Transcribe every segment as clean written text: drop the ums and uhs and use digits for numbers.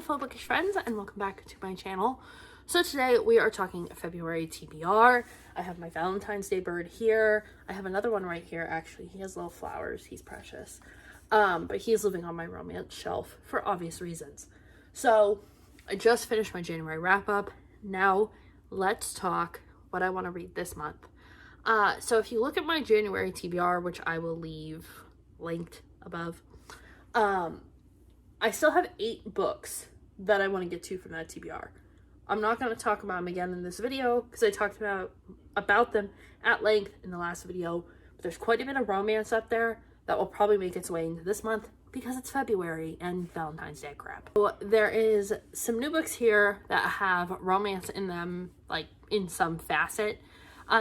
beautiful bookish friends, and welcome back to my channel. So today we are talking February TBR. I have my Valentine's Day bird here. I have another one right here. Actually, he has little flowers. He's precious. But he's living on my romance shelf for obvious reasons. So I just finished my January wrap up. Now let's talk what I want to read this month. So if you look at my January TBR, which I will leave linked above, I still have 8 books that I want to get to from that TBR. I'm not going to talk about them again in this video because I talked about them at length in the last video. But there's quite a bit of romance up there that will probably make its way into this month because it's February and Valentine's Day crap. So there is some new books here that have romance in them, like in some facet.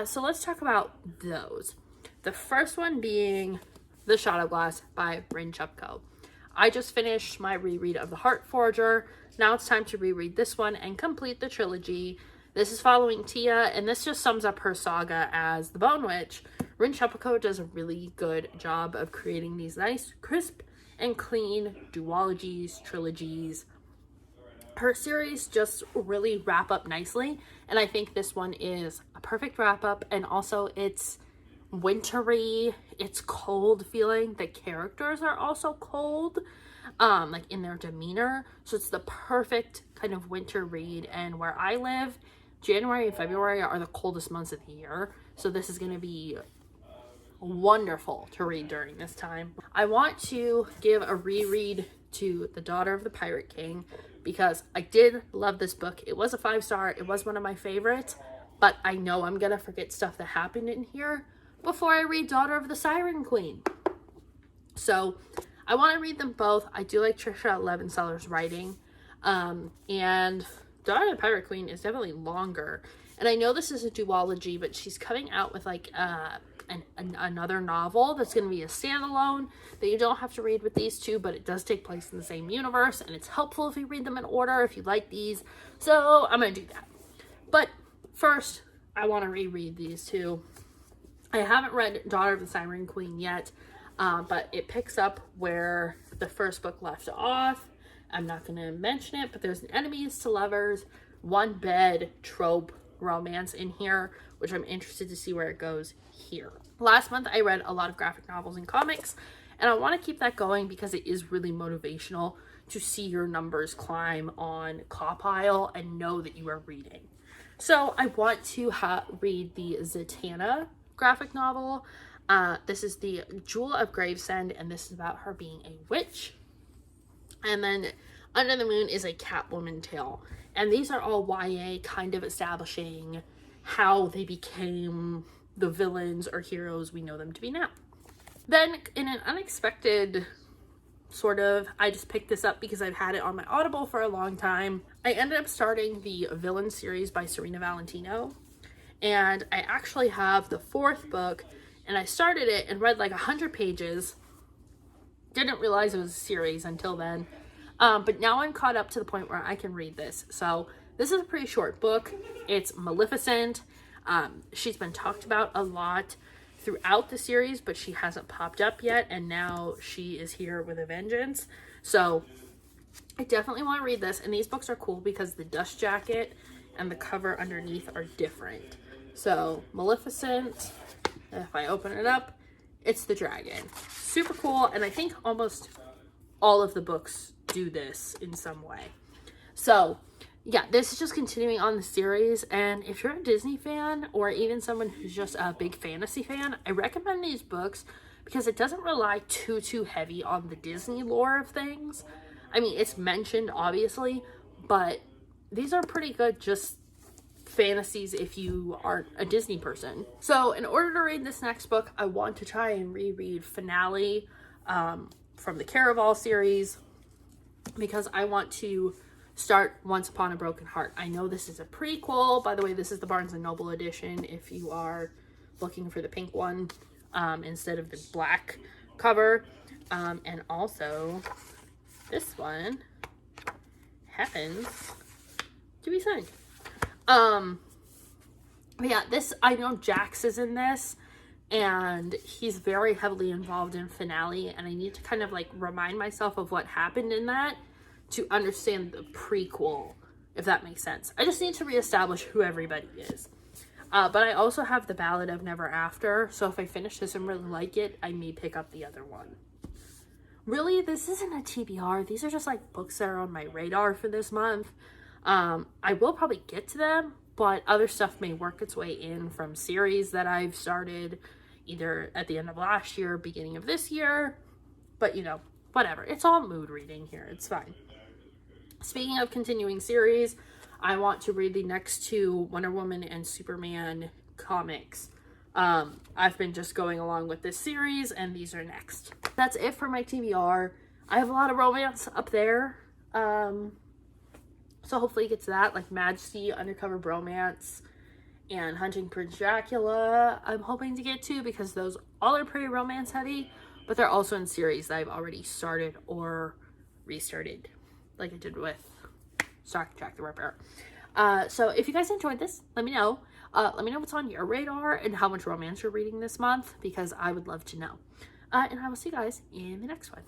So let's talk about those. The first one being The Shadow Glass by Rin Chupko. I just finished my reread of The Heart Forger. Now it's time to reread this one and complete the trilogy. This is following Tia, and this just sums up her saga as the Bone Witch. Rin Chupko does a really good job of creating these nice, crisp, and clean duologies, trilogies. Her series just really wrap up nicely, and I think this one is a perfect wrap up, and also it's wintry, it's cold feeling. The characters are also cold, like in their demeanor, so it's the perfect kind of winter read. And where I live, January and February are the coldest months of the year, so this is going to be wonderful to read during this time. I want to give a reread to The Daughter of the Pirate King because I did love this book. It was a 5-star, it was one of my favorites, but I know I'm gonna forget stuff that happened in here before I read Daughter of the Siren Queen. So I want to read them both. I do like Trisha Levenseller's writing, and Daughter of the Pirate Queen is definitely longer, and I know this is a duology, but she's coming out with like another novel that's going to be a standalone that you don't have to read with these two, but it does take place in the same universe, and it's helpful if you read them in order if you like these. So I'm going to do that. But first, I want to reread these two. I haven't read Daughter of the Siren Queen yet, but it picks up where the first book left off. I'm not going to mention it, but there's an enemies to lovers, one bed trope romance in here, which I'm interested to see where it goes here. Last month, I read a lot of graphic novels and comics, and I want to keep that going because it is really motivational to see your numbers climb on Cawpile and know that you are reading. So I want to read the Zatanna graphic novel. This is the Jewel of Gravesend, and this is about her being a witch. And then Under the Moon is a Catwoman tale, and these are all YA, kind of establishing how they became the villains or heroes we know them to be now. Then in an unexpected sort of, I just picked this up because I've had it on my Audible for a long time. I ended up starting the Villain series by Serena Valentino, and I actually have the 4th book, and I started it and read like 100 pages. Didn't realize it was a series until then. But now I'm caught up to the point where I can read this. So this is a pretty short book. It's Maleficent. She's been talked about a lot throughout the series, but she hasn't popped up yet, and now she is here with a vengeance. So I definitely want to read this, and these books are cool because the dust jacket and the cover underneath are different. So Maleficent, if I open it up, it's the dragon. Super cool, and I think almost all of the books do this in some way. So yeah, this is just continuing on the series, and if you're a Disney fan or even someone who's just a big fantasy fan, I recommend these books because it doesn't rely too heavy on the Disney lore of things. I mean, it's mentioned obviously, but these are pretty good just fantasies if you aren't a Disney person. So in order to read this next book, I want to try and reread Finale from the Caraval series because I want to start Once Upon a Broken Heart. I know this is a prequel. By the way, this is the Barnes & Noble edition if you are looking for the pink one instead of the black cover. And also, this one happens to be signed. But yeah, this, I know Jax is in this, and he's very heavily involved in Finale, and I need to kind of like remind myself of what happened in that to understand the prequel, if that makes sense. I just need to reestablish who everybody is. But I also have the Ballad of Never After, so if I finish this and really like it, I may pick up the other one. Really, this isn't a TBR. These are just like books that are on my radar for this month. I will probably get to them, but other stuff may work its way in from series that I've started either at the end of last year, beginning of this year. But, you know, whatever. It's all mood reading here. It's fine. Speaking of continuing series, I want to read the next two Wonder Woman and Superman comics. I've been just going along with this series, and these are next. That's it for my TBR. I have a lot of romance up there. So hopefully get to that, like Majesty, Undercover Bromance, and Hunting Prince Dracula. I'm hoping to get to, because those all are pretty romance heavy, but they're also in series that I've already started or restarted, like I did with Star Trek the Ripper. So if you guys enjoyed this, let me know. Let me know what's on your radar and how much romance you're reading this month, because I would love to know. And I will see you guys in the next one.